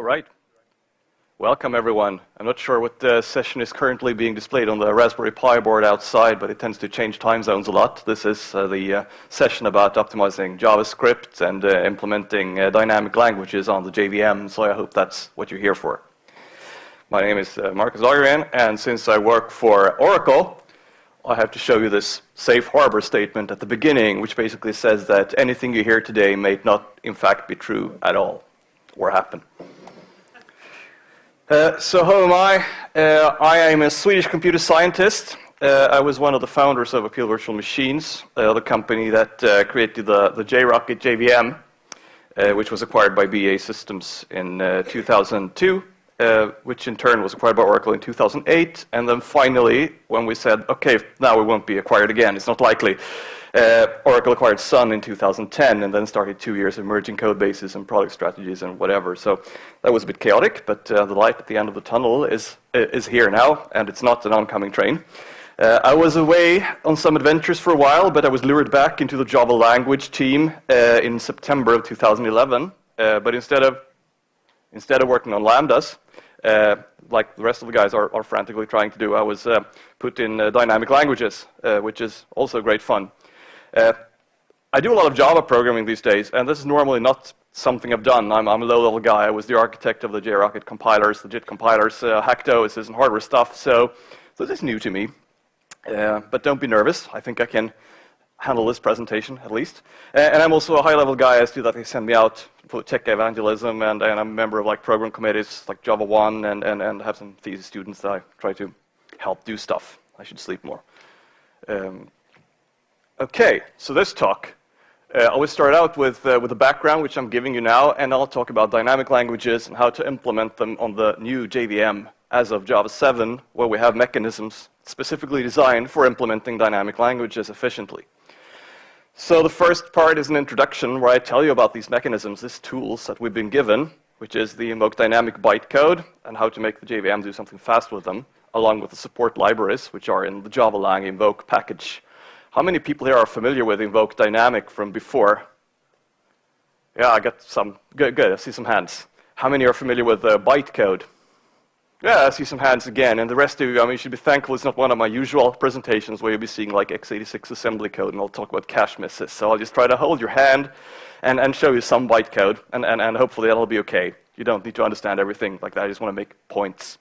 right. Welcome, everyone. I'm not sure what session is currently being displayed on the Raspberry Pi board outside, but it tends to change time zones a lot. This is the session about optimizing JavaScript and implementing dynamic languages on the JVM, so I hope that's what you're here for. My name is Marcus Lagergren, and since I work for Oracle, I have to show you this safe harbor statement at the beginning, which basically says that anything you hear today may not, in fact, be true at all or happen. So who am I? I am a Swedish computer scientist. I was one of the founders of Appeal Virtual Machines, the company that created the JRocket JVM, which was acquired by BAE Systems in 2002. Which in turn was acquired by Oracle in 2008, and then finally, when we said, okay, now we won't be acquired again, it's not likely, Oracle acquired Sun in 2010, and then started 2 years of merging code bases and product strategies and whatever. So that was a bit chaotic, but the light at the end of the tunnel is here now, and it's not an oncoming train. I was away on some adventures for a while, but I was lured back into the Java language team in September of 2011. But instead of working on lambdas, like the rest of the guys are frantically trying to do, I was put in dynamic languages, which is also great fun. I do a lot of Java programming these days, and this is normally not something I've done. I'm a low-level guy. I was the architect of the JRocket compilers, the JIT compilers, Hacktos, and hardware stuff, so this is new to me. But don't be nervous. I think I can handle this presentation, at least. And I'm also a high-level guy as to that they send me out for tech evangelism, and I'm a member of like program committees like Java 1, and have some thesis students that I try to help do stuff. I should sleep more. Okay, so this talk, I will start out with the background, which I'm giving you now, and I'll talk about dynamic languages and how to implement them on the new JVM as of Java 7, where we have mechanisms specifically designed for implementing dynamic languages efficiently. So the first part is an introduction where I tell you about these mechanisms, these tools that we've been given, which is the Invoke dynamic bytecode and how to make the JVM do something fast with them, along with the support libraries, which are in the Java Lang Invoke package. How many people here are familiar with Invoke dynamic from before? Yeah, I got some. Good, I see some hands. How many are familiar with bytecode? Yeah, I see some hands again, and the rest of you, I mean, you should be thankful it's not one of my usual presentations where you'll be seeing like x86 assembly code, and I'll talk about cache misses. So I'll just try to hold your hand and show you some bytecode, and hopefully that'll be okay. You don't need to understand everything like that, I just want to make points.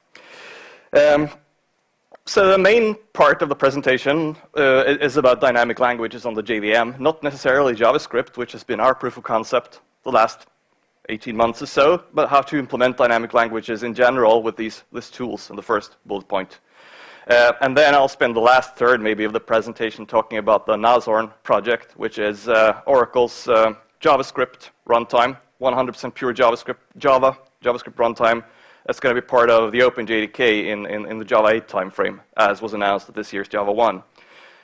So the main part of the presentation is about dynamic languages on the JVM, not necessarily JavaScript, which has been our proof of concept the last 18 months or so, but how to implement dynamic languages in general with these tools in the first bullet point. And then I'll spend the last third maybe of the presentation talking about the Nashorn project, which is Oracle's JavaScript runtime, 100% pure JavaScript runtime. That's going to be part of the OpenJDK in the Java 8 timeframe, as was announced at this year's Java 1.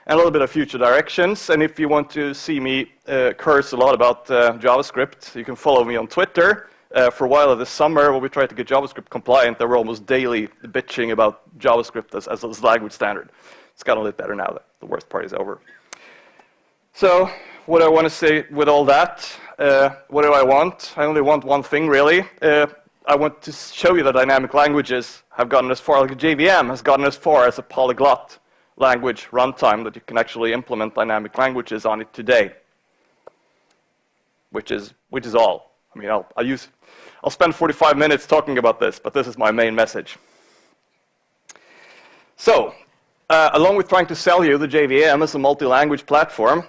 And a little bit of future directions. And if you want to see me curse a lot about JavaScript, you can follow me on Twitter. For a while this summer, when we tried to get JavaScript compliant, there were almost daily bitching about JavaScript as a language standard. It's gotten a little better now that the worst part is over. So what do I want to say with all that? What do I want? I only want one thing, really. I want to show you that dynamic languages have gotten as far, like JVM has gotten as far as a polyglot language runtime that you can actually implement dynamic languages on it today, which is all. I mean, I'll spend 45 minutes talking about this, but this is my main message. So, along with trying to sell you the JVM as a multi-language platform,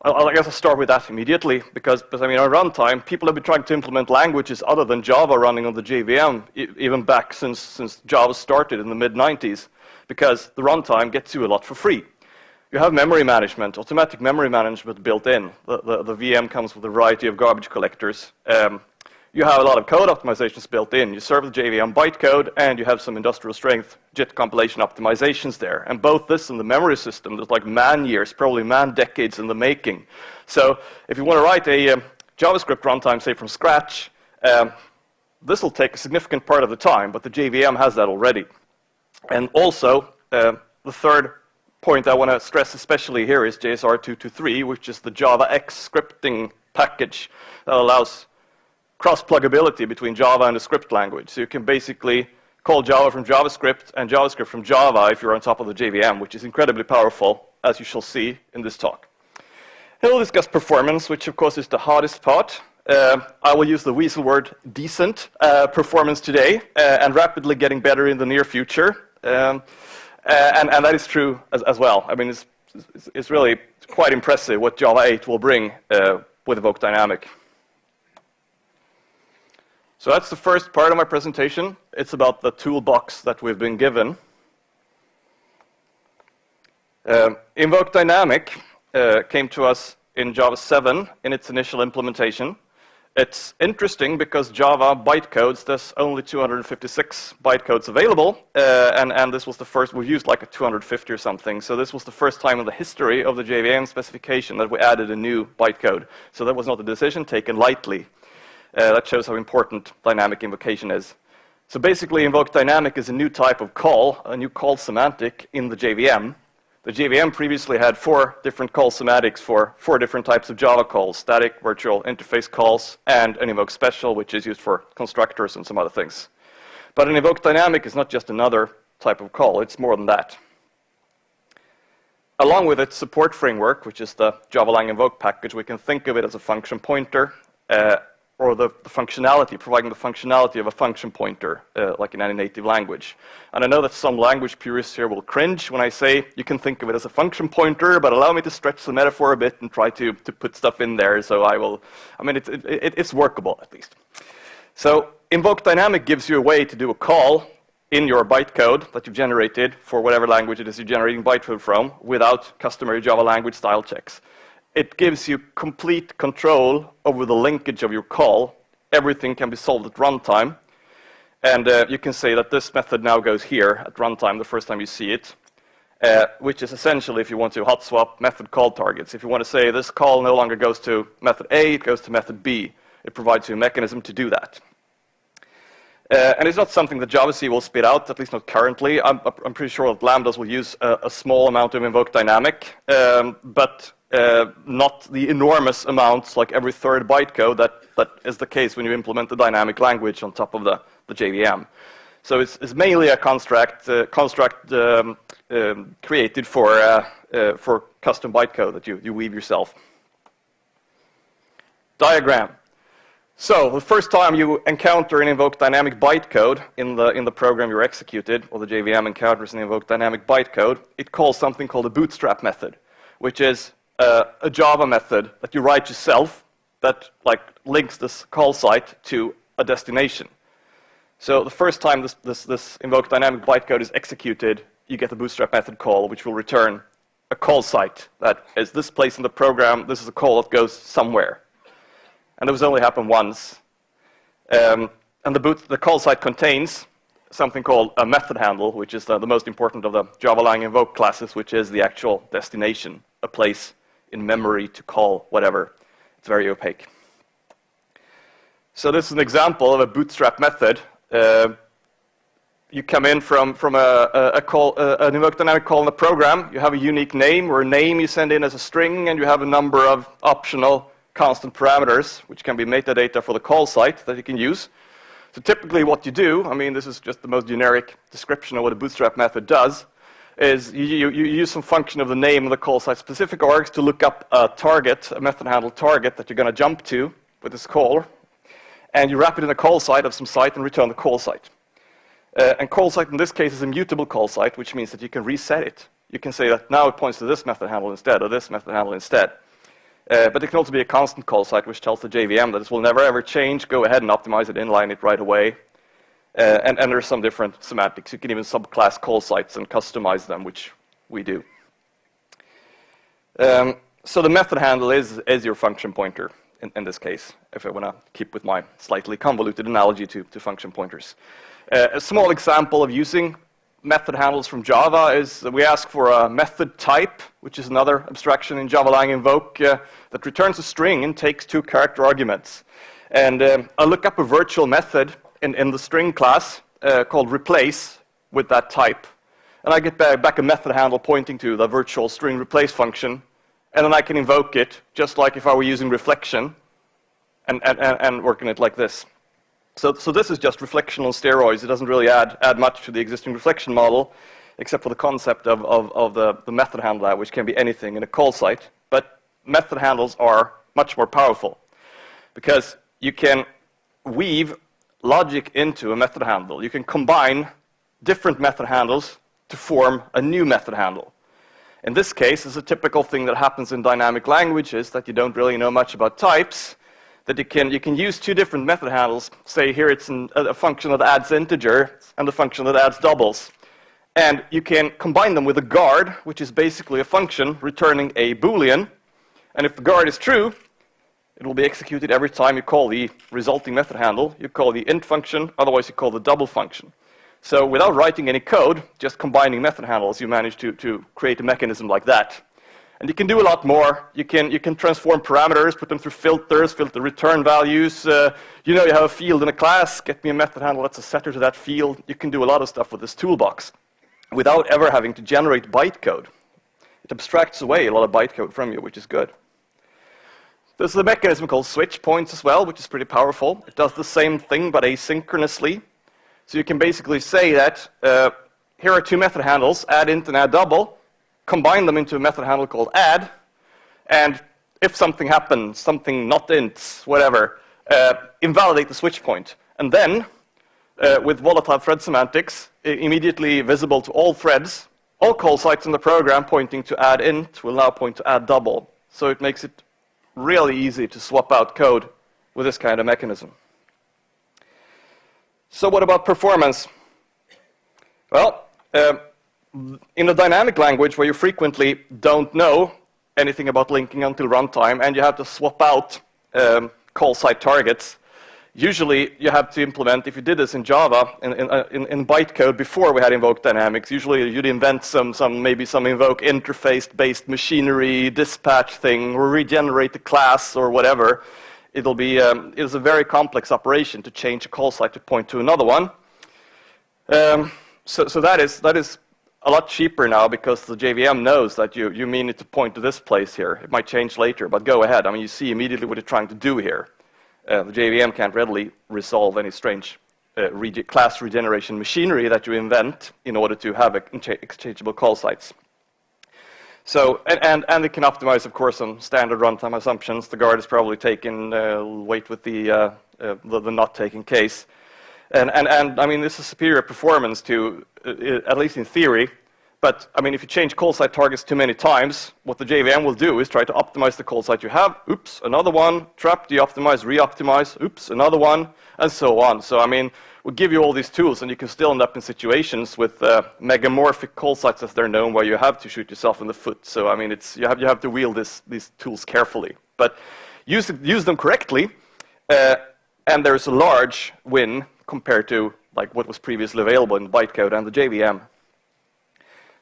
I guess I'll start with that immediately, because I mean, on runtime, people have been trying to implement languages other than Java running on the JVM, even back since Java started in the mid-90s, because the runtime gets you a lot for free. You have memory management, automatic memory management built in. The VM comes with a variety of garbage collectors. You have a lot of code optimizations built in. You serve the JVM bytecode, and you have some industrial strength JIT compilation optimizations there. And both this and the memory system, there's like man-years, probably man-decades in the making. So if you want to write a JavaScript runtime, say from scratch, this will take a significant part of the time, but the JVM has that already. And also, the third point I want to stress especially here is JSR 223, which is the JavaX scripting package that allows cross-pluggability between Java and the script language. So you can basically call Java from JavaScript and JavaScript from Java if you're on top of the JVM, which is incredibly powerful, as you shall see in this talk. Here we'll discuss performance, which of course is the hardest part. I will use the weasel word decent performance today, and rapidly getting better in the near future. And that is true as well. I mean, it's really quite impressive what Java 8 will bring with Invoke Dynamic. So that's the first part of my presentation. It's about the toolbox that we've been given. Invoke Dynamic came to us in Java 7 in its initial implementation. It's interesting because Java bytecodes, there's only 256 bytecodes available, and this was the first, we used like a 250 or something, so this was the first time in the history of the JVM specification that we added a new bytecode. So that was not a decision taken lightly. That shows how important dynamic invocation is. So basically, Invoke Dynamic is a new type of call, a new call semantic in the JVM. The JVM previously had 4 different call semantics for 4 different types of Java calls: static, virtual, interface calls, and an Invoke special, which is used for constructors and some other things. But an Invoke Dynamic is not just another type of call, it's more than that. Along with its support framework, which is the Java Lang Invoke package, we can think of it as a function pointer, or the functionality, providing the functionality of a function pointer, like in any native language. And I know that some language purists here will cringe when I say you can think of it as a function pointer, but allow me to stretch the metaphor a bit and try to put stuff in there, so it's workable at least. So Invoke Dynamic gives you a way to do a call in your bytecode that you've generated for whatever language it is you're generating bytecode from without customary Java language style checks. It gives you complete control over the linkage of your call. Everything can be solved at runtime. And you can say that this method now goes here at runtime the first time you see it, which is essentially if you want to hot swap method call targets. If you want to say this call no longer goes to method A, it goes to method B, it provides you a mechanism to do that. And it's not something that JavaC will spit out, at least not currently. I'm pretty sure that Lambdas will use a small amount of Invoke Dynamic, but not the enormous amounts like every third bytecode that is the case when you implement the dynamic language on top of the JVM. So it's mainly a construct created for custom bytecode that you weave yourself. Diagram. So the first time you encounter an Invoke Dynamic bytecode in the program you're executed, or the JVM encounters an Invoke Dynamic bytecode, it calls something called a bootstrap method, which is a Java method that you write yourself that links this call site to a destination. So the first time this Invoke Dynamic bytecode is executed, you get the bootstrap method call, which will return a call site that is this place in the program. This is a call that goes somewhere. And this only happened once. And the call site contains something called a method handle, which is the most important of the Java Lang Invoke classes, which is the actual destination, a place in memory to call whatever. It's very opaque. So this is an example of a bootstrap method. You come in from an Invoke Dynamic call in the program. You have a unique name, or a name you send in as a string, and you have a number of optional constant parameters, which can be metadata for the call site that you can use. So typically what you do, this is just the most generic description of what a bootstrap method does, is you use some function of the name of the call site specific args to look up a target, a method handle target that you're going to jump to with this call, and you wrap it in a call site of some site and return the call site. And call site in this case is a mutable call site, which means that you can reset it. You can say that now it points to this method handle instead, or this method handle instead. But it can also be a constant call site, which tells the JVM that this will never ever change. Go ahead and optimize it, inline it right away. And there's some different semantics. You can even subclass call sites and customize them, which we do. So the method handle is your function pointer in this case, if I want to keep with my slightly convoluted analogy to function pointers. A small example of using method handles from Java is that we ask for a method type, which is another abstraction in Java Lang Invoke, that returns a string and takes 2 character arguments. And I look up a virtual method in the string class called replace with that type. And I get back a method handle pointing to the virtual string replace function. And then I can invoke it, just like if I were using reflection. and work on it like this. So this is just reflection on steroids. It doesn't really add much to the existing reflection model, except for the concept of the method handler, which can be anything in a call site. But method handles are much more powerful, because you can weave logic into a method handle. You can combine different method handles to form a new method handle. In this case, it's a typical thing that happens in dynamic languages that you don't really know much about types, that you can use two different method handles. Say here it's a function that adds integer and a function that adds doubles. And you can combine them with a guard, which is basically a function returning a Boolean. And if the guard is true, it will be executed every time you call the resulting method handle. You call the int function, otherwise you call the double function. So without writing any code, just combining method handles, you manage to create a mechanism like that. And you can do a lot more. You can transform parameters, put them through filters, filter return values. You have a field in a class, get me a method handle that's a setter to that field. You can do a lot of stuff with this toolbox without ever having to generate bytecode. It abstracts away a lot of bytecode from you, which is good. There's a mechanism called switch points as well, which is pretty powerful. It does the same thing, but asynchronously. So you can basically say that here are two method handles, add int and add double, combine them into a method handle called add, and if something happens, something not int, whatever, invalidate the switch point. And then, with volatile thread semantics, immediately visible to all threads, all call sites in the program pointing to add int will now point to add double. So it makes it really easy to swap out code with this kind of mechanism. So what about performance? Well, in a dynamic language where you frequently don't know anything about linking until runtime, and you have to swap out call site targets, usually you have to implement, if you did this in Java, in bytecode before we had Invoke dynamics, usually you'd invent maybe some Invoke interface-based machinery dispatch thing, or regenerate the class or whatever. It's a very complex operation to change a call site to point to another one. So that is a lot cheaper now, because the JVM knows that you mean it to point to this place here. It might change later, but go ahead. I mean, you see immediately what you're trying to do here. The JVM can't readily resolve any strange class regeneration machinery that you invent in order to have exchangeable call sites. So, and it can optimize, of course, on standard runtime assumptions. The guard is probably taken weight with the not taken case. And I mean, this is superior performance to, at least in theory. But I mean, if you change call site targets too many times, what the JVM will do is try to optimize the call site you have. Oops, another one. Trap, de-optimize, re-optimize. Oops, another one, and so on. So I mean, we'll give you all these tools, and you can still end up in situations with megamorphic call sites, as they're known, where you have to shoot yourself in the foot. So I mean, you have to wield these tools carefully, but use them correctly, and there's a large win compared to like what was previously available in bytecode and the JVM.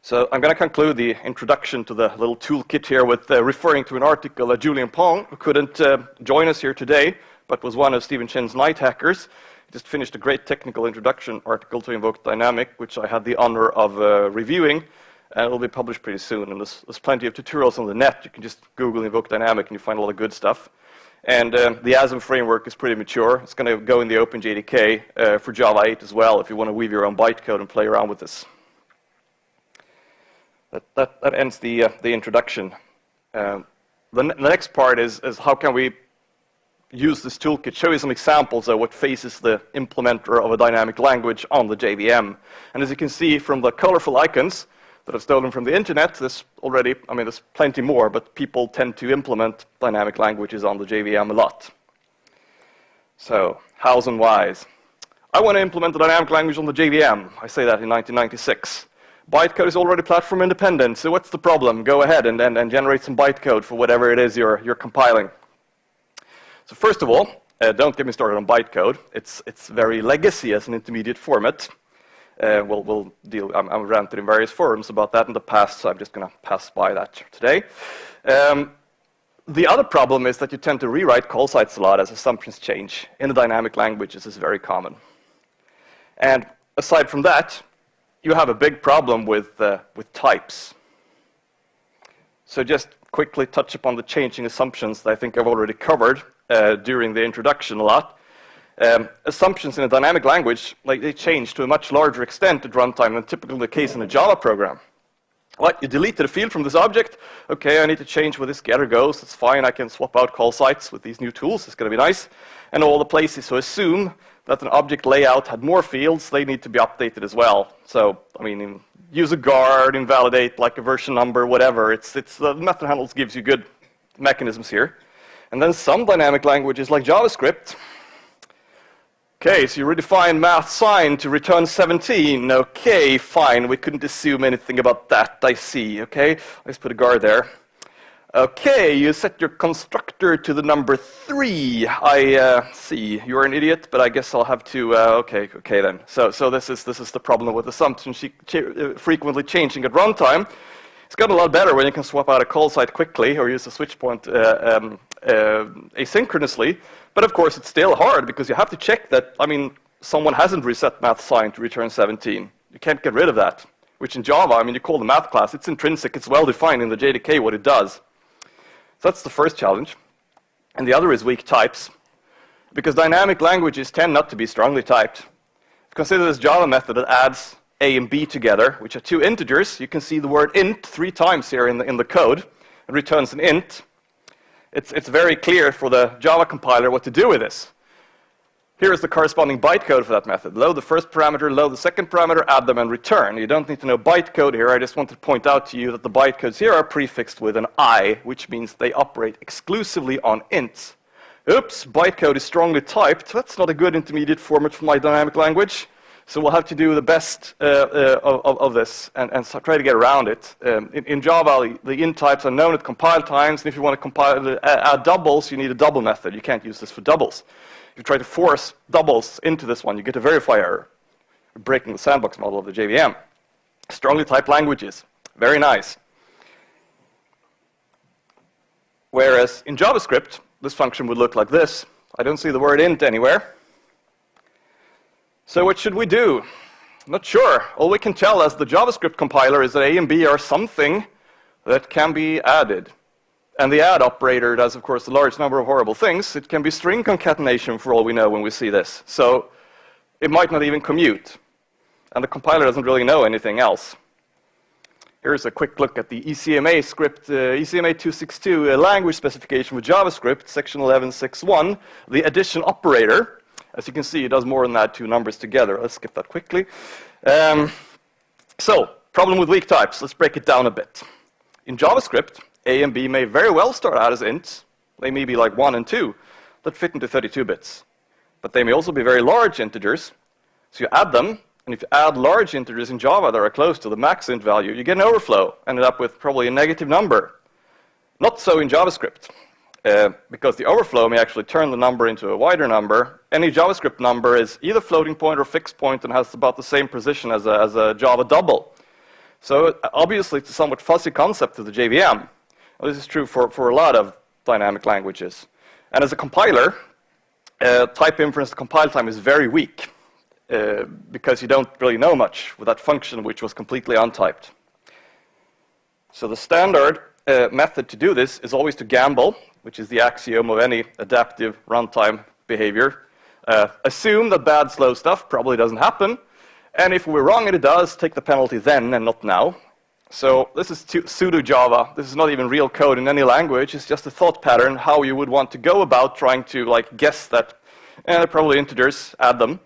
So I'm going to conclude the introduction to the little toolkit here with referring to an article that Julian Pong, who couldn't join us here today, but was one of Stephen Chen's night hackers. He just finished a great technical introduction article to Invoke Dynamic, which I had the honor of reviewing, and it will be published pretty soon. And there's plenty of tutorials on the net. You can just Google Invoke Dynamic and you find a lot of good stuff. And the ASM framework is pretty mature. It's going to go in the OpenJDK for Java 8 as well, if you want to weave your own bytecode and play around with this. That ends the introduction. The next part is how can we use this toolkit, show you some examples of what faces the implementer of a dynamic language on the JVM. And as you can see from the colorful icons that I've stolen from the internet, there's plenty more, but people tend to implement dynamic languages on the JVM a lot. So, hows and whys. I want to implement a dynamic language on the JVM. I say that in 1996. Bytecode is already platform independent, so what's the problem? Go ahead and generate some bytecode for whatever it is you're compiling. So first of all, don't get me started on bytecode. It's very legacy as an intermediate format. We'll deal. I'm ranted in various forums about that in the past, so I'm just going to pass by that today. The other problem is that you tend to rewrite call sites a lot as assumptions change. In the dynamic languages, this is very common. And aside from that, you have a big problem with types. So just quickly touch upon the changing assumptions that I think I've already covered. during the introduction a lot. Assumptions in a dynamic language, like they change to a much larger extent at runtime than typically the case in a Java program. What, you deleted a field from this object, okay, I need to change where this getter goes, that's fine, I can swap out call sites with these new tools, it's going to be nice. And all the places who assume that an object layout had more fields, they need to be updated as well. So, I mean, use a guard, invalidate like a version number, whatever. The method handles gives you good mechanisms here. And then some dynamic languages like JavaScript. Okay, so you redefine math sign to return 17. Okay, fine, we couldn't assume anything about that, I see, okay? Let's put a guard there. Okay, you set your constructor to the number 3. I see, you're an idiot, but I guess I'll have to, okay then. So this is the problem with assumptions frequently changing at runtime. It's gotten a lot better when you can swap out a call site quickly or use a switch point asynchronously. But of course, it's still hard because you have to check that, I mean, someone hasn't reset math sign to return 17. You can't get rid of that, which in Java, I mean, you call the math class, it's intrinsic, it's well defined in the JDK what it does. So that's the first challenge. And the other is weak types, because dynamic languages tend not to be strongly typed. Consider this Java method that adds A and B together, which are 2 integers. You can see the word int 3 times here in the code. It returns an int. It's very clear for the Java compiler what to do with this. Here is the corresponding bytecode for that method. Load the first parameter, load the second parameter, add them, and return. You don't need to know bytecode here. I just want to point out to you that the bytecodes here are prefixed with an I, which means they operate exclusively on ints. Oops, bytecode is strongly typed. That's not a good intermediate format for my dynamic language. So we'll have to do the best of this and try to get around it. In Java, the int types are known at compile times, and if you want to add doubles, you need a double method. You can't use this for doubles. If you try to force doubles into this one, you get a verify error, breaking the sandbox model of the JVM. Strongly typed languages, very nice. Whereas in JavaScript, this function would look like this. I don't see the word int anywhere. So what should we do? Not sure. All we can tell as the JavaScript compiler is that A and B are something that can be added. And the add operator does, of course, a large number of horrible things. It can be string concatenation for all we know when we see this. So it might not even commute. And the compiler doesn't really know anything else. Here's a quick look at the ECMA script, ECMA 262 language specification with JavaScript, section 11.6.1, the addition operator. As you can see, it does more than that, 2 numbers together. Let's skip that quickly. So, problem with weak types. Let's break it down a bit. In JavaScript, A and B may very well start out as ints. They may be like 1 and 2 that fit into 32 bits. But they may also be very large integers. So you add them, and if you add large integers in Java that are close to the max int value, you get an overflow, ended up with probably a negative number. Not so in JavaScript. Because the overflow may actually turn the number into a wider number. Any JavaScript number is either floating point or fixed point and has about the same precision as a Java double. So obviously it's a somewhat fuzzy concept to the JVM. Well, this is true for a lot of dynamic languages. And as a compiler, type inference to compile time is very weak because you don't really know much with that function which was completely untyped. So the standard method to do this is always to gamble, which is the axiom of any adaptive runtime behavior. Assume that bad, slow stuff probably doesn't happen. And if we're wrong and it does, take the penalty then and not now. So this is pseudo-Java. This is not even real code in any language. It's just a thought pattern, how you would want to go about trying to guess that they're probably integers, add them,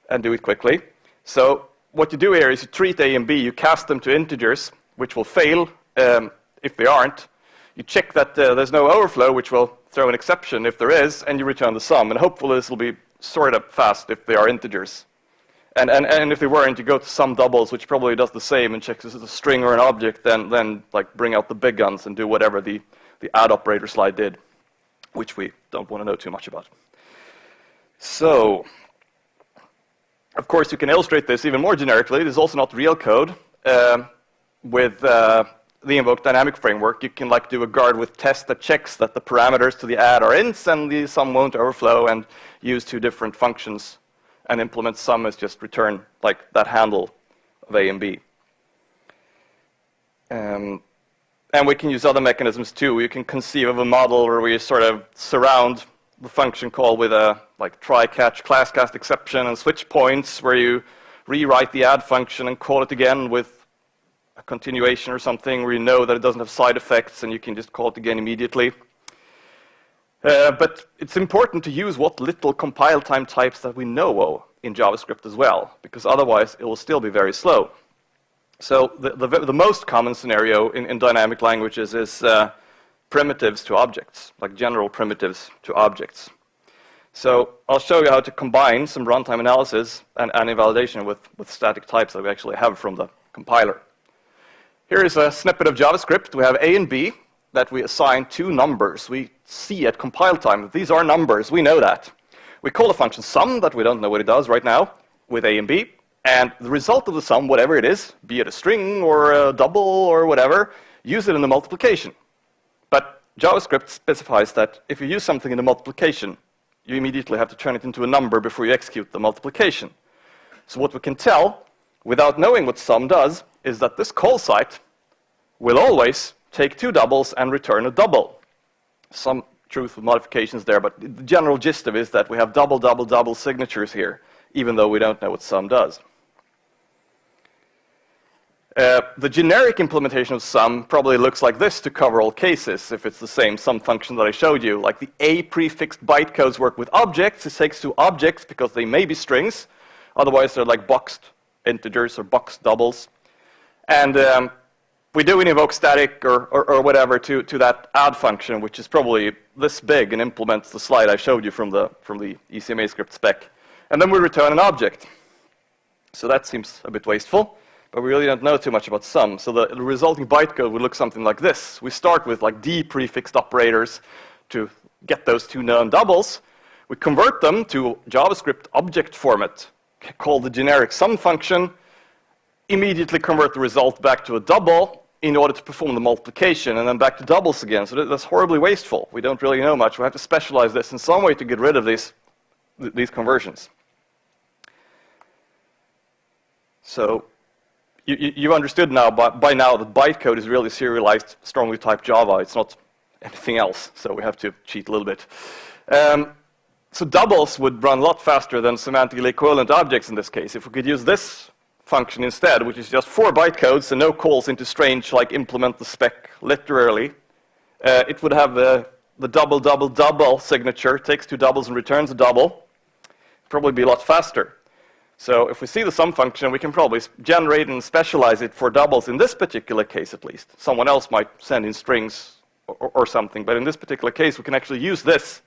and do it quickly. So what you do here is you treat A and B, you cast them to integers, which will fail if they aren't. You check that there's no overflow, which will throw an exception if there is, and you return the sum. And hopefully this will be sorted up fast if they are integers. And if they weren't, you go to sum doubles, which probably does the same and checks if it's a string or an object, then bring out the big guns and do whatever the add operator slide did, which we don't want to know too much about. So, of course, you can illustrate this even more generically. It is also not real code. With the Invoke dynamic framework, you can do a guard with test that checks that the parameters to the add are ints and the sum won't overflow, and use 2 different functions and implement sum as just return that handle of A and B. And we can use other mechanisms too. You can conceive of a model where we sort of surround the function call with a like try, catch, class cast exception and switch points, where you rewrite the add function and call it again with a continuation or something, where you know that it doesn't have side effects and you can just call it again immediately. But it's important to use what little compile time types that we know of in JavaScript as well, because otherwise it will still be very slow. So the most common scenario in dynamic languages is primitives to objects, like general primitives to objects. So I'll show you how to combine some runtime analysis and invalidation with static types that we actually have from the compiler. Here is a snippet of JavaScript. We have A and B that we assign two numbers. We see at compile time that these are numbers. We know that. We call the function sum, that we don't know what it does right now, with A and B. And the result of the sum, whatever it is, be it a string or a double or whatever, use it in the multiplication. But JavaScript specifies that if you use something in the multiplication, you immediately have to turn it into a number before you execute the multiplication. So what we can tell, without knowing what sum does, is that this call site will always take two doubles and return a double. Some truth with modifications there, but the general gist of it is that we have double, double, double signatures here, even though we don't know what sum does. The generic implementation of sum probably looks like this to cover all cases, if it's the same sum function that I showed you. Like the A prefixed bytecodes work with objects. It takes two objects because they may be strings. Otherwise, they're like boxed integers or boxed doubles. And we do an invoke static or whatever to that add function, which is probably this big and implements the slide I showed you from the ECMA script spec. And then we return an object. So that seems a bit wasteful, but we really don't know too much about sum. So the resulting bytecode would look something like this. We start with like D prefixed operators to get those two known doubles. We convert them to JavaScript object format, call the generic sum function, immediately convert the result back to a double in order to perform the multiplication, and then back to doubles again. So that's horribly wasteful. We don't really know much. We have to specialize this in some way to get rid of these conversions. So you understood now by now that bytecode is really serialized, strongly typed Java. It's not anything else, so we have to cheat a little bit. So doubles would run a lot faster than semantically equivalent objects in this case. If we could use this function instead, which is just 4 bytecodes and no calls into strange, like implement the spec literally, it would have the double, double, double signature, takes two doubles and returns a double. Probably be a lot faster. So if we see the sum function, we can probably generate and specialize it for doubles in this particular case at least. Someone else might send in strings or something, but in this particular case, we can actually use this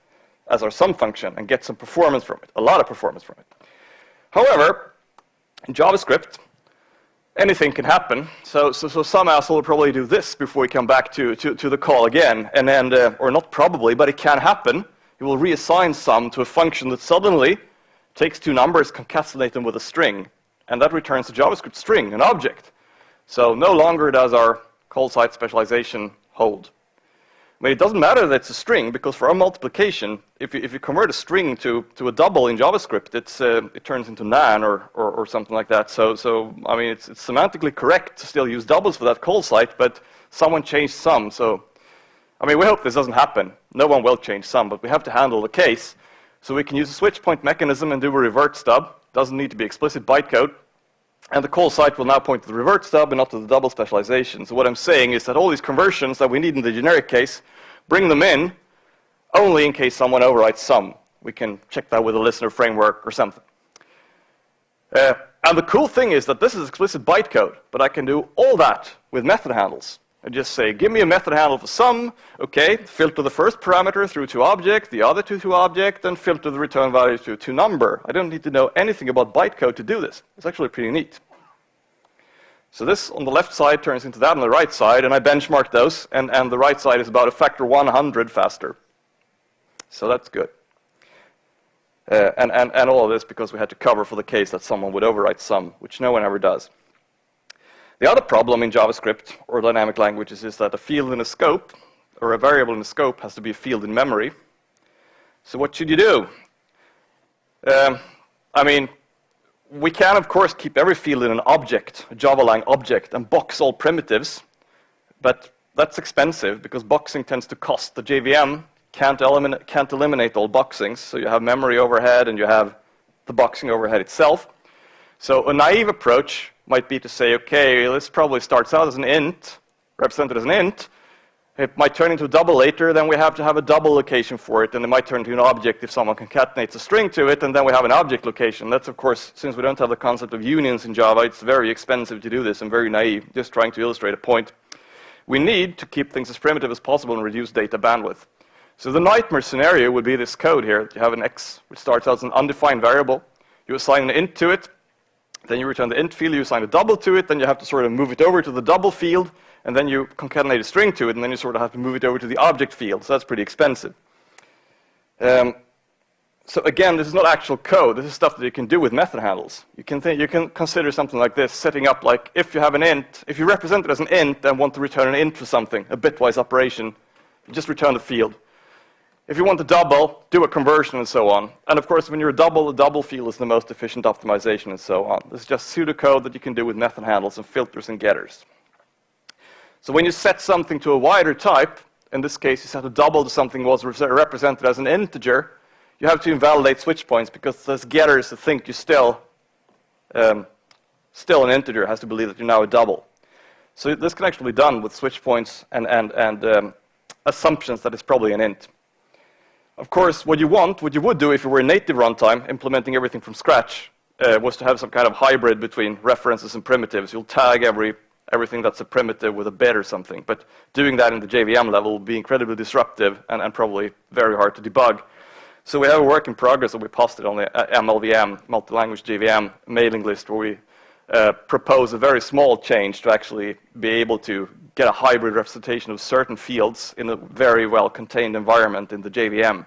as our sum function and get some performance from it, a lot of performance from it. However, in JavaScript, anything can happen. So some asshole will probably do this before we come back to the call again. And then, or not probably, but it can happen. He will reassign sum to a function that suddenly takes two numbers, concatenate them with a string, and that returns a JavaScript string, an object. So no longer does our call site specialization hold. I mean, it doesn't matter that it's a string, because for our multiplication, if you convert a string to a double in JavaScript, it turns into nan or something like that. So I mean, it's semantically correct to still use doubles for that call site, but someone changed sum. So, I mean, we hope this doesn't happen. No one will change sum, but we have to handle the case. So we can use a switch point mechanism and do a revert stub. Doesn't need to be explicit bytecode. And the call site will now point to the revert stub and not to the double specialization. So what I'm saying is that all these conversions that we need in the generic case, bring them in only in case someone overwrites sum. We can check that with a listener framework or something. And the cool thing is that this is explicit bytecode, but I can do all that with method handles. I just say, give me a method handle for sum, okay, filter the first parameter through to object, the other two to object, and filter the return value to number. I don't need to know anything about bytecode to do this. It's actually pretty neat. So this on the left side turns into that on the right side, and I benchmarked those, and the right side is about a factor 100 faster. So that's good. And all of this because we had to cover for the case that someone would overwrite sum, which no one ever does. The other problem in JavaScript or dynamic languages is that a field in a scope, or a variable in a scope, has to be a field in memory. So what should you do? I mean, we can, of course, keep every field in an object, a Java-lang object, and box all primitives, but that's expensive because boxing tends to cost. The JVM can't eliminate all boxings. So you have memory overhead and you have the boxing overhead itself. So a naive approach might be to say, okay, this probably starts out as an int, represented as an int. It might turn into a double later, then we have to have a double location for it, and it might turn into an object if someone concatenates a string to it, and then we have an object location. That's, of course, since we don't have the concept of unions in Java, it's very expensive to do this and very naive, just trying to illustrate a point. We need to keep things as primitive as possible and reduce data bandwidth. So the nightmare scenario would be this code here. You have an x, which starts out as an undefined variable. You assign an int to it, then you return the int field, you assign a double to it, then you have to sort of move it over to the double field, and then you concatenate a string to it, and then you sort of have to move it over to the object field. So that's pretty expensive. So again, this is not actual code. This is stuff that you can do with method handles. You can consider something like this, setting up like if you have an int, if you represent it as an int and want to return an int for something, a bitwise operation, you just return the field. If you want to double, do a conversion and so on. And of course, when you're a double, the double field is the most efficient optimization and so on. This is just pseudocode that you can do with method handles and filters and getters. So when you set something to a wider type, in this case, you set a double to something that was represented as an integer, you have to invalidate switch points because those getters that think you're still an integer has to believe that you're now a double. So this can actually be done with switch points and assumptions that it's probably an int. Of course, what you would do if you were a native runtime, implementing everything from scratch, was to have some kind of hybrid between references and primitives. You'll tag everything that's a primitive with a bit or something. But doing that in the JVM level will be incredibly disruptive and probably very hard to debug. So we have a work in progress that we posted on the MLVM, multi-language JVM mailing list, where we propose a very small change to actually be able to get a hybrid representation of certain fields in a very well-contained environment in the JVM.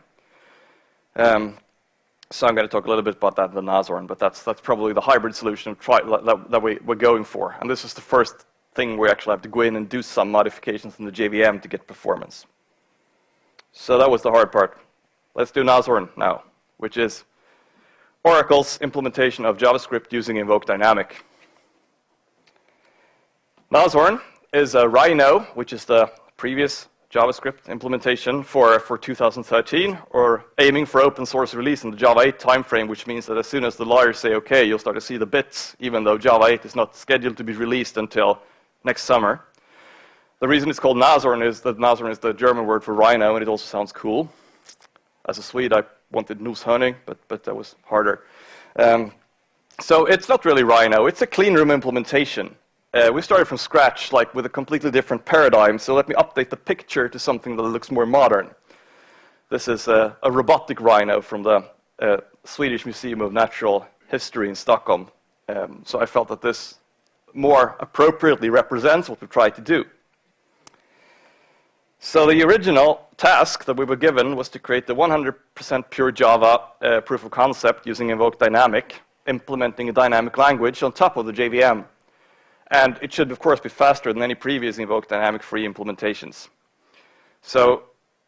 So I'm going to talk a little bit about that in the Nashorn, but that's probably the hybrid solution that we're going for. And this is the first thing we actually have to go in and do some modifications in the JVM to get performance. So that was the hard part. Let's do Nashorn now, which is Oracle's implementation of JavaScript using Invoke Dynamic. Nashorn is a Rhino, which is the previous JavaScript implementation for 2013, or aiming for open source release in the Java 8 timeframe, which means that as soon as the lawyers say okay, you'll start to see the bits, even though Java 8 is not scheduled to be released until next summer. The reason it's called Nashorn is that Nashorn is the German word for rhino, and it also sounds cool. As a Swede, I wanted Noshörning, but that was harder. So it's not really Rhino. It's a clean room implementation. We started from scratch, like with a completely different paradigm. So let me update the picture to something that looks more modern. This is a robotic rhino from the Swedish Museum of Natural History in Stockholm. So I felt that this more appropriately represents what we tried to do. So the original task that we were given was to create the 100% pure Java proof of concept using Invoke Dynamic, implementing a dynamic language on top of the JVM. And it should, of course, be faster than any previous Invoke Dynamic free implementations. So,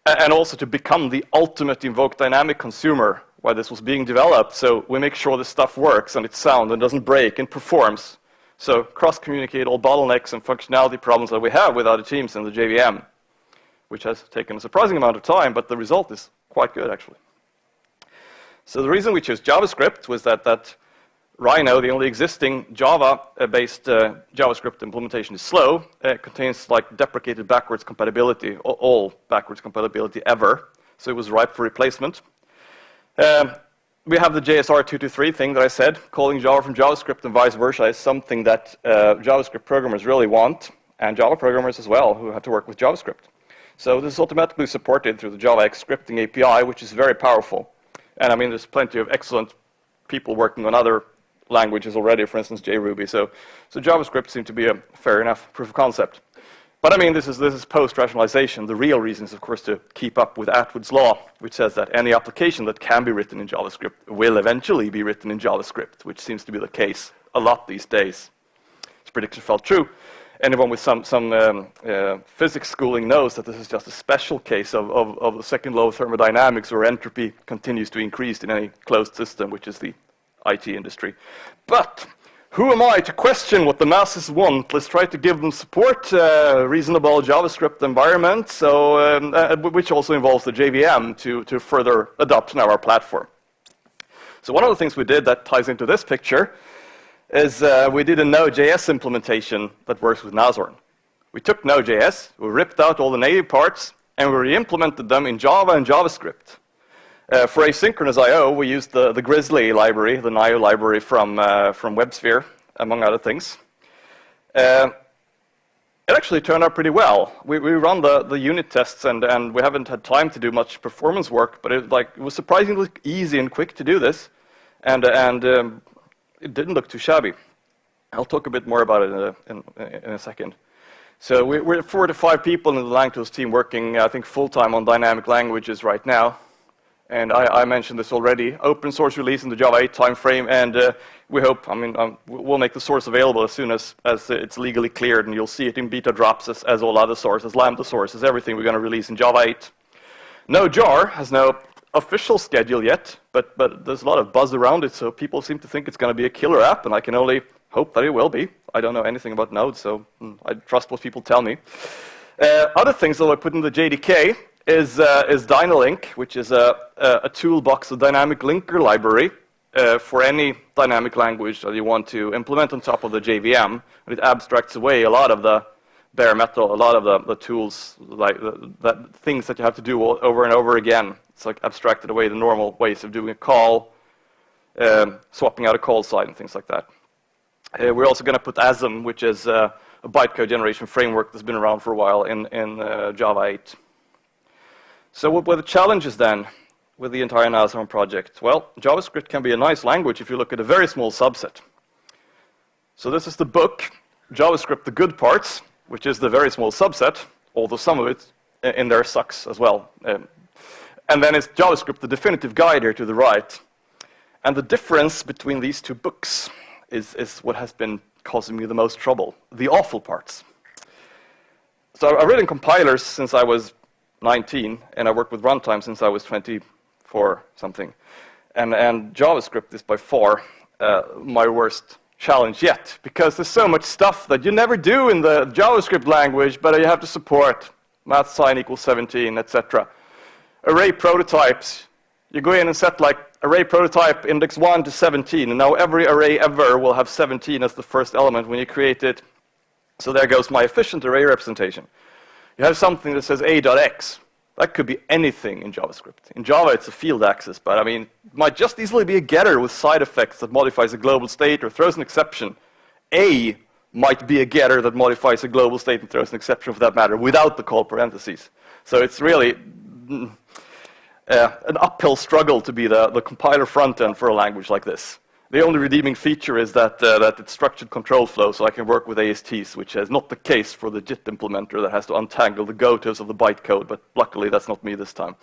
and also to become the ultimate Invoke Dynamic consumer while this was being developed. So we make sure this stuff works and it's sound and doesn't break and performs. So cross-communicate all bottlenecks and functionality problems that we have with other teams in the JVM, which has taken a surprising amount of time, but the result is quite good, actually. So the reason we chose JavaScript was that Rhino, the only existing Java-based JavaScript implementation, is slow. It contains like deprecated backwards compatibility, all backwards compatibility ever. So it was ripe for replacement. We have the JSR 223 thing that I said. Calling Java from JavaScript and vice versa is something that JavaScript programmers really want, and Java programmers as well, who have to work with JavaScript. So this is automatically supported through the JavaX scripting API, which is very powerful. And I mean, there's plenty of excellent people working on other languages already, for instance, JRuby. So JavaScript seemed to be a fair enough proof of concept. But I mean, this is post-rationalization. The real reason is, of course, to keep up with Atwood's law, which says that any application that can be written in JavaScript will eventually be written in JavaScript, which seems to be the case a lot these days. This prediction felt true. Anyone with some physics schooling knows that this is just a special case of the second law of thermodynamics, where entropy continues to increase in any closed system, which is the IT industry. But who am I to question what the masses want? Let's try to give them support, reasonable JavaScript environment, which also involves the JVM to further adopt now our platform. So one of the things we did that ties into this picture is we did a Node.js implementation that works with Nashorn. We took Node.js, we ripped out all the native parts, and we re-implemented them in Java and JavaScript. For asynchronous I/O, we used the Grizzly library, the NIO library from WebSphere, among other things. It actually turned out pretty well. We run the unit tests, and we haven't had time to do much performance work, but it was surprisingly easy and quick to do this, and it didn't look too shabby. I'll talk a bit more about it in a second. So we're 4 to 5 people in the Langtools team working, I think, full-time on dynamic languages right now. And I mentioned this already, open source release in the Java 8 timeframe, and we hope, we'll make the source available as soon as it's legally cleared, and you'll see it in beta drops as all other sources, Lambda sources, everything we're going to release in Java 8. No jar has no official schedule yet, but there's a lot of buzz around it, so people seem to think it's going to be a killer app, and I can only hope that it will be. I don't know anything about Node, so I trust what people tell me. Other things that I put in the JDK is Dynalink, which is a toolbox, a dynamic linker library for any dynamic language that you want to implement on top of the JVM. And it abstracts away a lot of the bare metal, a lot of the tools, like things that you have to do over and over again. It's like abstracted away the normal ways of doing a call, swapping out a call side and things like that. We're also going to put ASM, which is a bytecode generation framework that's been around for a while in Java 8. So what were the challenges then with the entire Nashorn project? Well, JavaScript can be a nice language if you look at a very small subset. So this is the book, JavaScript, the good parts, which is the very small subset, although some of it in there sucks as well. And then it's JavaScript, the definitive guide here to the right. And the difference between these two books is what has been causing me the most trouble, the awful parts. So I've written compilers since I was 19, and I worked with runtime since I was 24 something. And JavaScript is by far my worst challenge yet, because there's so much stuff that you never do in the JavaScript language, but you have to support math sign equals 17, etc. Array prototypes, you go in and set like array prototype index 1 to 17, and now every array ever will have 17 as the first element when you create it. So there goes my efficient array representation. You have something that says a.x. That could be anything in JavaScript. In Java, it's a field access, but it might just easily be a getter with side effects that modifies a global state or throws an exception. A might be a getter that modifies a global state and throws an exception for that matter, without the call parentheses. So it's really an uphill struggle to be the compiler front end for a language like this. The only redeeming feature is that it's structured control flow, so I can work with ASTs, which is not the case for the JIT implementer that has to untangle the gotos of the bytecode, but luckily that's not me this time.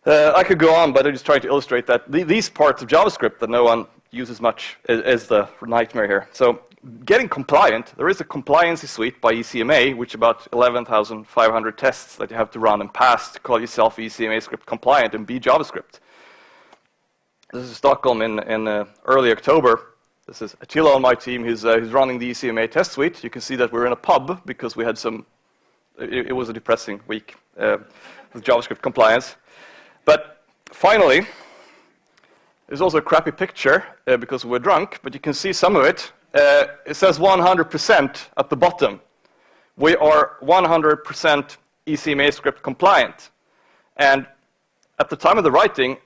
I could go on, but I'm just trying to illustrate that these parts of JavaScript that no one uses much is the nightmare here. So getting compliant, there is a compliancy suite by ECMA, which about 11,500 tests that you have to run and pass to call yourself ECMA script compliant and be JavaScript. This is Stockholm in early October. This is Attila on my team. He's running the ECMA test suite. You can see that we're in a pub because we had it was a depressing week with JavaScript compliance. But finally, there's also a crappy picture because we're drunk, but you can see some of it. It says 100% at the bottom. We are 100% ECMA script compliant. And at the time of the writing,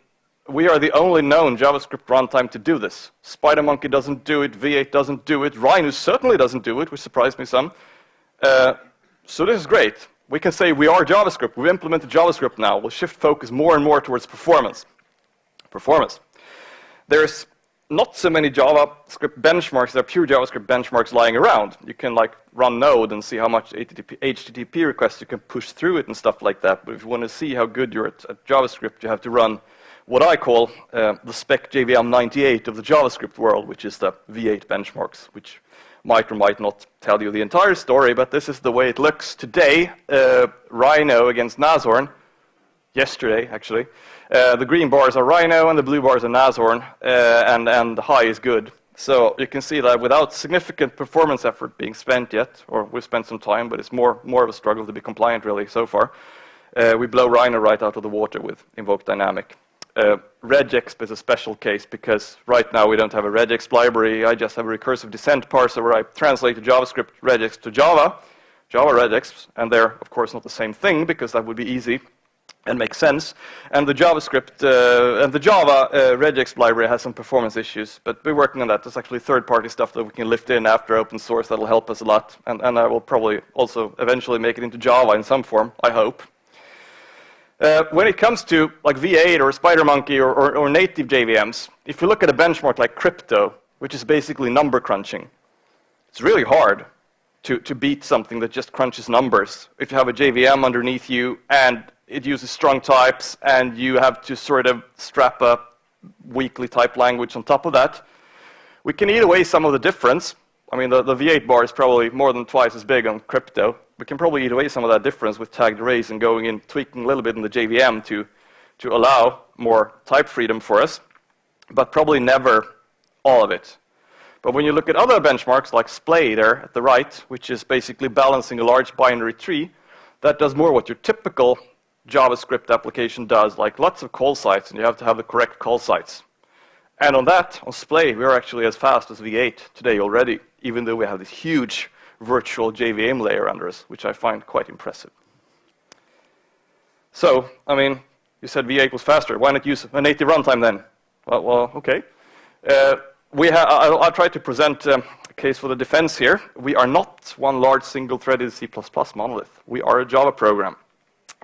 we are the only known JavaScript runtime to do this. SpiderMonkey doesn't do it, V8 doesn't do it, Rhino certainly doesn't do it, which surprised me some. So this is great. We can say we are JavaScript. We've implemented JavaScript now. We'll shift focus more and more towards performance. There's not so many JavaScript benchmarks, there are pure JavaScript benchmarks lying around. You can run Node and see how much HTTP requests you can push through it and stuff like that. But if you want to see how good you're at JavaScript, you have to run what I call the spec JVM 98 of the JavaScript world, which is the V8 benchmarks, which might or might not tell you the entire story, but this is the way it looks today. Rhino against Nashorn, yesterday actually. The green bars are Rhino and the blue bars are Nashorn, and the high is good. So you can see that without significant performance effort being spent yet, or we've spent some time, but it's more of a struggle to be compliant really so far, we blow Rhino right out of the water with Invoke Dynamic. Regexp is a special case because right now we don't have a regexp library. I just have a recursive descent parser where I translate the JavaScript regex to Java regexp, and they're of course not the same thing because that would be easy and makes sense. And the JavaScript and the Java regexp library has some performance issues, but we're working on that. There's actually third-party stuff that we can lift in after open source that'll help us a lot, and I will probably also eventually make it into Java in some form, I hope. When it comes to like V8 or SpiderMonkey or native JVMs, if you look at a benchmark like crypto, which is basically number crunching, it's really hard to beat something that just crunches numbers. If you have a JVM underneath you and it uses strong types and you have to sort of strap a weakly typed language on top of that, we can eat away some of the difference. I mean, the V8 bar is probably more than twice as big on crypto. We can probably eat away some of that difference with tagged arrays and going in, tweaking a little bit in the JVM to allow more type freedom for us, but probably never all of it. But when you look at other benchmarks like Splay there at the right, which is basically balancing a large binary tree, that does more what your typical JavaScript application does, like lots of call sites, and you have to have the correct call sites. And on that, on Splay, we're actually as fast as V8 today already, even though we have this huge virtual JVM layer under us, which I find quite impressive. So, I mean, you said V8 was faster. Why not use a native runtime then? Well, okay. I'll try to present a case for the defense here. We are not one large single-threaded C++ monolith. We are a Java program.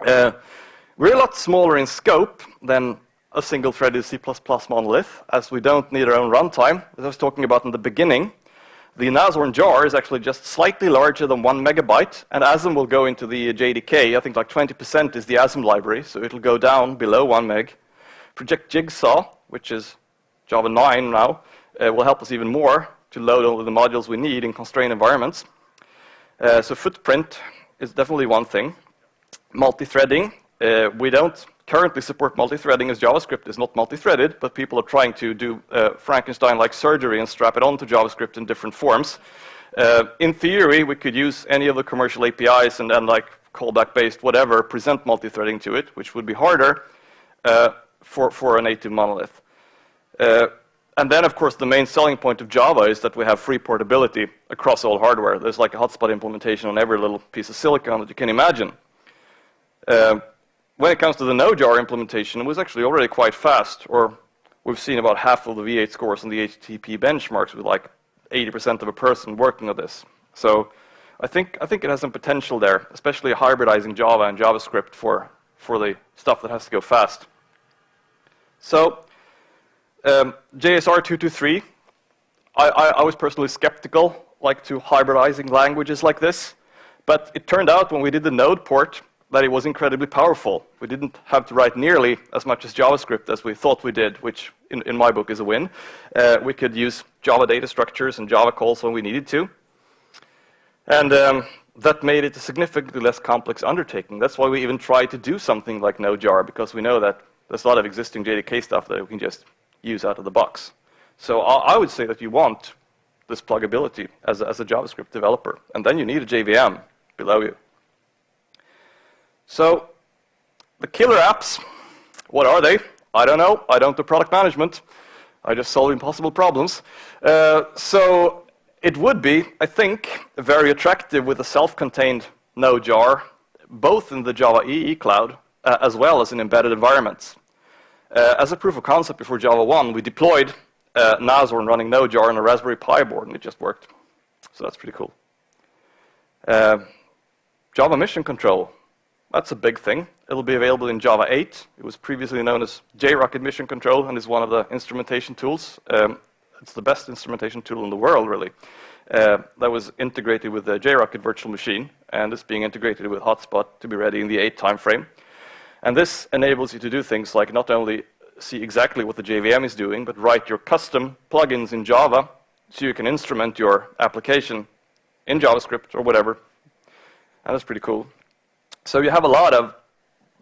We're a lot smaller in scope than a single-threaded C++ monolith, as we don't need our own runtime. As I was talking about in the beginning, the Nashorn jar is actually just slightly larger than 1 megabyte, and ASM will go into the JDK. I think like 20% is the ASM library, so it'll go down below 1 meg. Project Jigsaw, which is Java 9 now, will help us even more to load all of the modules we need in constrained environments. So footprint is definitely one thing. Multi-threading, we don't currently support multi-threading as JavaScript is not multi-threaded, but people are trying to do Frankenstein-like surgery and strap it onto JavaScript in different forms. In theory, we could use any of the commercial APIs and then like callback-based whatever, present multi-threading to it, which would be harder for a native monolith. And then, of course, the main selling point of Java is that we have free portability across all hardware. There's like a hotspot implementation on every little piece of silicon that you can imagine. When it comes to the no-jar implementation, it was actually already quite fast, or we've seen about half of the V8 scores on the HTTP benchmarks with like 80% of a person working on this. So I think it has some potential there, especially hybridizing Java and JavaScript for the stuff that has to go fast. So JSR 223, I was personally skeptical like to hybridizing languages like this, but it turned out when we did the node port that it was incredibly powerful. We didn't have to write nearly as much as JavaScript as we thought we did, which in my book is a win. We could use Java data structures and Java calls when we needed to. And that made it a significantly less complex undertaking. That's why we even tried to do something like no-jar, because we know that there's a lot of existing JDK stuff that we can just use out of the box. So I would say that you want this pluggability as a JavaScript developer. And then you need a JVM below you. So the killer apps, what are they? I don't know. I don't do product management. I just solve impossible problems. So it would be, I think, very attractive with a self-contained no-jar, both in the Java EE cloud as well as in embedded environments. As a proof of concept before Java 1, we deployed Nashorn running no-jar on a Raspberry Pi board, and it just worked. So that's pretty cool. Java Mission Control. That's a big thing. It'll be available in Java 8. It was previously known as JRocket Mission Control and is one of the instrumentation tools. It's the best instrumentation tool in the world, really. That was integrated with the JRocket virtual machine, and it's being integrated with Hotspot to be ready in the 8 timeframe. And this enables you to do things like not only see exactly what the JVM is doing, but write your custom plugins in Java so you can instrument your application in JavaScript or whatever. And that's pretty cool. So you have a lot of,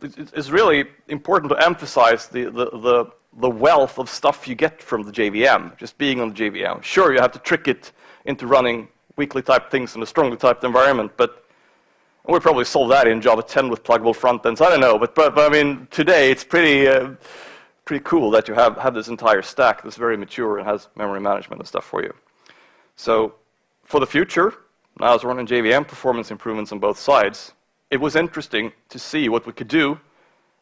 it's really important to emphasize the the wealth of stuff you get from the JVM, just being on the JVM. Sure, you have to trick it into running weakly typed things in a strongly typed environment, but we'll probably solve that in Java 10 with pluggable front ends. I don't know, but I mean, today it's pretty cool that you have this entire stack that's very mature and has memory management and stuff for you. So for the future, now as we're running JVM, performance improvements on both sides, it was interesting to see what we could do,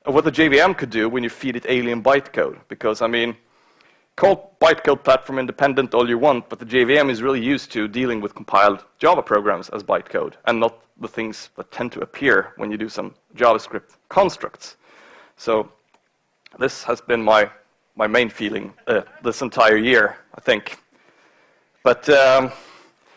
what the JVM could do when you feed it alien bytecode. Because, I mean, call bytecode platform independent all you want, but the JVM is really used to dealing with compiled Java programs as bytecode, and not the things that tend to appear when you do some JavaScript constructs. So this has been my main feeling this entire year, I think. But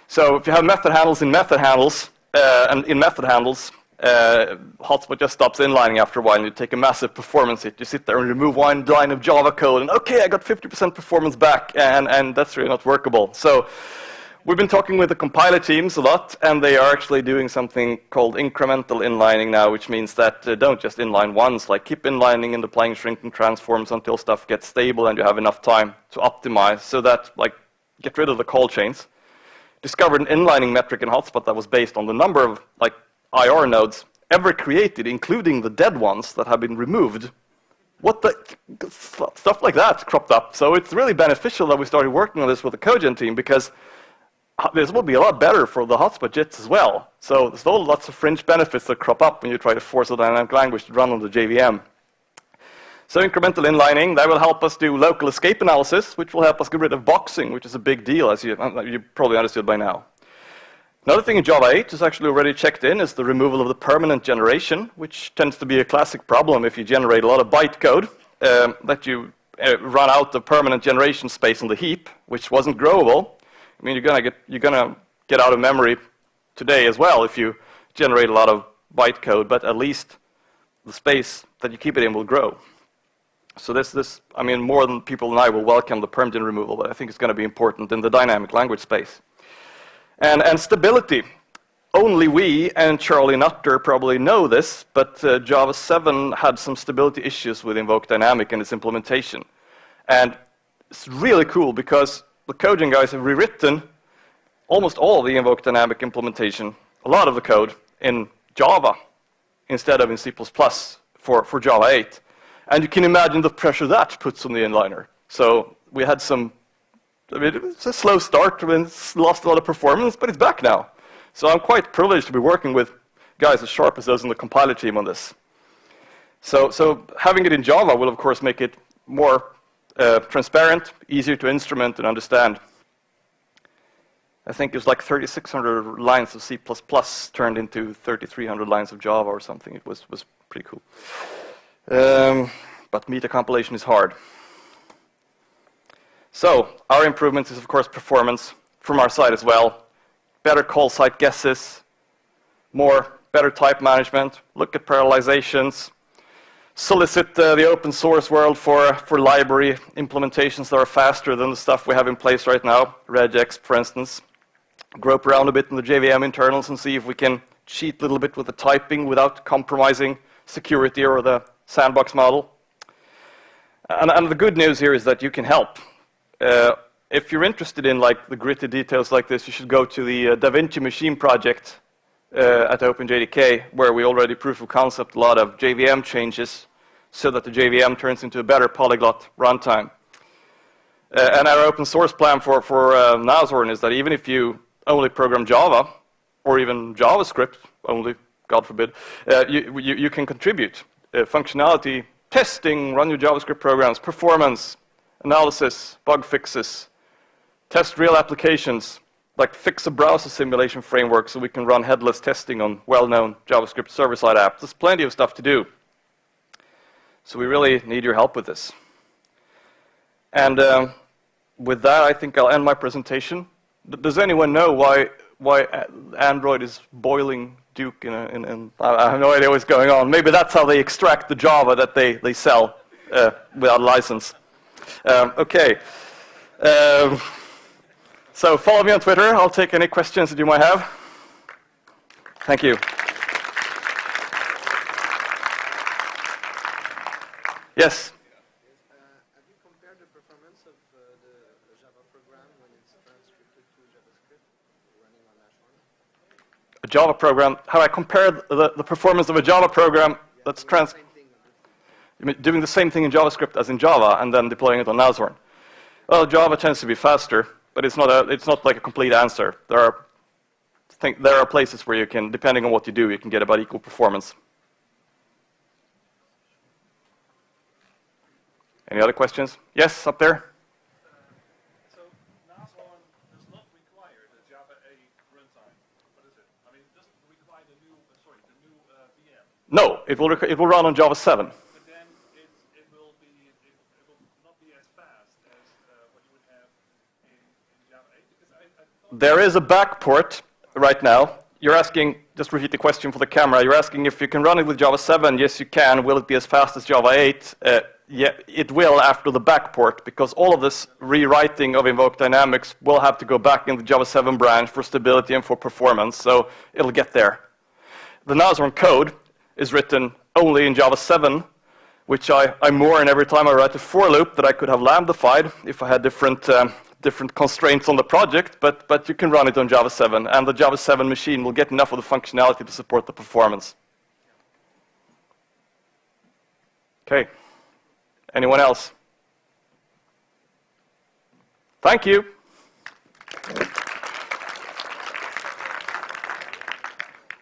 so if you have method handles in method handles, and in method handles, hotspot just stops inlining after a while, and you take a massive performance hit. You sit there and remove one line of Java code, and okay, I got 50% performance back, and that's really not workable. So we've been talking with the compiler teams a lot, and they are actually doing something called incremental inlining now, which means that don't just inline once, like keep inlining and applying shrinking transforms until stuff gets stable and you have enough time to optimize, so that, like, get rid of the call chains. Discovered an inlining metric in Hotspot that was based on the number of, like, IR nodes ever created, including the dead ones that have been removed. What the stuff like that cropped up. So it's really beneficial that we started working on this with the Cogen team, because this will be a lot better for the Hotspot JITs as well. So there's lots of fringe benefits that crop up when you try to force a dynamic language to run on the JVM. So incremental inlining, that will help us do local escape analysis, which will help us get rid of boxing, which is a big deal, as you probably understood by now. Another thing in Java 8 is actually already checked in is the removal of the permanent generation, which tends to be a classic problem if you generate a lot of bytecode, that you run out of permanent generation space on the heap, which wasn't growable. I mean, you're gonna get out of memory today as well if you generate a lot of bytecode, but at least the space that you keep it in will grow. So I mean, more than people than I will welcome the perm gen removal, but I think it's going to be important in the dynamic language space. And stability. Only we and Charlie Nutter probably know this, but Java 7 had some stability issues with Invoke Dynamic and its implementation. And it's really cool because the Cogen guys have rewritten almost all of the Invoke Dynamic implementation, a lot of the code, in Java instead of in C++ for Java 8. And you can imagine the pressure that puts on the inliner. So we had I mean, it was a slow start, and lost a lot of performance, but it's back now. So I'm quite privileged to be working with guys as sharp as those in the compiler team on this. So having it in Java will, of course, make it more transparent, easier to instrument and understand. I think it was like 3,600 lines of C++ turned into 3,300 lines of Java or something. It was pretty cool. But meta compilation is hard. So our improvement is, of course, performance from our side as well. Better call site guesses, better type management, look at parallelizations, solicit the open source world for library implementations that are faster than the stuff we have in place right now, regex, for instance. Grope around a bit in the JVM internals and see if we can cheat a little bit with the typing without compromising security or the sandbox model. And the good news here is that you can help. If you're interested in, like, the gritty details like this, you should go to the DaVinci Machine project at OpenJDK, where we already proof of concept a lot of JVM changes so that the JVM turns into a better polyglot runtime. And our open source plan for Nashorn is that even if you only program Java, or even JavaScript only, God forbid, you can contribute functionality, testing, run your JavaScript programs, performance, analysis, bug fixes, test real applications, like fix a browser simulation framework so we can run headless testing on well-known JavaScript server-side apps. There's plenty of stuff to do. So we really need your help with this. And with that, I think I'll end my presentation. Does anyone know why Android is boiling Duke I have no idea what's going on. Maybe that's how they extract the Java that they sell without license. Okay. So follow me on Twitter. I'll take any questions that you might have. Thank you. Yes? Have you performance of the Java program when it's transcripted to JavaScript running on Nashorn? A Java program, how I compare the performance of a Java program that's doing the same thing in JavaScript as in Java and then deploying it on Nashorn. Well, Java tends to be faster, but it's not like a complete answer. There are places where you can, depending on what you do, you can get about equal performance. Any other questions? Yes, up there? So Nashorn does not require the Java 8 runtime. What is it? I mean, it doesn't require the new VM. No, it will run on Java 7. But then it will not be as fast as what you would have in Java 8 because I thought There is a backport right now. You're asking, just repeat the question for the camera. You're asking if you can run it with Java 7. Yes, you can. Will it be as fast as Java 8? Yeah, it will after the backport, because all of this rewriting of Invoke dynamics will have to go back in the Java 7 branch for stability and for performance, so it'll get there. The Nashorn code is written only in Java 7, which I mourn every time I write a for loop that I could have lambdafied if I had different constraints on the project, but you can run it on Java 7, and the Java 7 machine will get enough of the functionality to support the performance. Okay. Anyone else? Thank you.